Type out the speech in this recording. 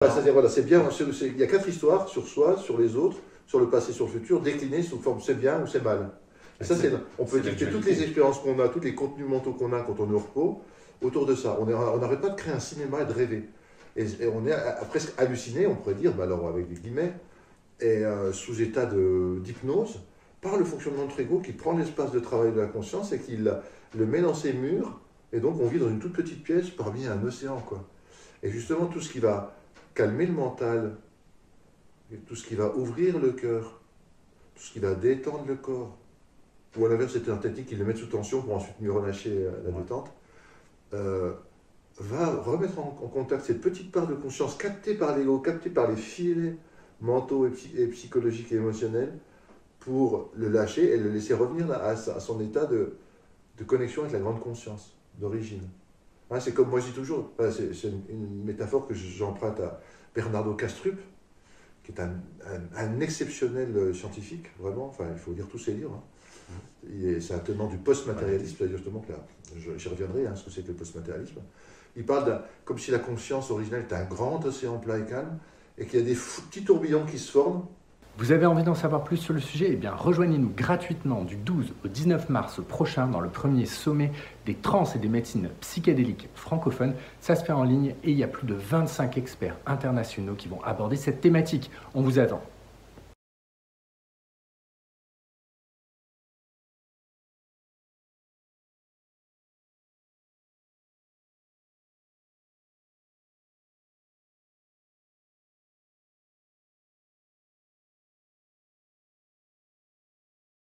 C'est-à-dire, voilà, c'est bien, il y a 4 histoires sur soi, sur les autres, sur le passé, sur le futur, déclinées sous forme c'est bien ou c'est mal. Et ça, on peut discuter toutes les expériences qu'on a, tous les contenus mentaux qu'on a quand on est au repos, autour de ça. On n'arrête pas de créer un cinéma et de rêver. Et on est presque halluciné, on pourrait dire, alors avec des guillemets, et sous état d'hypnose, par le fonctionnement de notre ego qui prend l'espace de travail de la conscience et qui le met dans ses murs. Et donc, on vit dans une toute petite pièce parmi un océan, quoi. Et justement, tout ce qui va calmer le mental, tout ce qui va ouvrir le cœur, tout ce qui va détendre le corps, ou à l'inverse, c'est une technique qui le met sous tension pour ensuite mieux relâcher la détente, va remettre en contact cette petite part de conscience captée par l'ego, captée par les filets mentaux et psychologiques et émotionnels, pour le lâcher et le laisser revenir à son état de connexion avec la grande conscience d'origine. Hein, c'est comme moi je dis toujours, c'est une métaphore que j'emprunte à Bernardo Kastrup, qui est un exceptionnel scientifique, vraiment, enfin il faut lire tous ses livres. Hein. C'est un tenant du post-matérialisme, c'est-à-dire justement que là, j'y reviendrai, hein, ce que c'est que le post-matérialisme. Il parle comme si la conscience originelle était un grand océan plat et calme, et qu'il y a des petits tourbillons qui se forment. Vous avez envie d'en savoir plus sur le sujet? Eh bien, rejoignez-nous gratuitement du 12 au 19 mars prochain dans le premier sommet des trans et des médecines psychédéliques francophones. Ça se fait en ligne et il y a plus de 25 experts internationaux qui vont aborder cette thématique. On vous attend.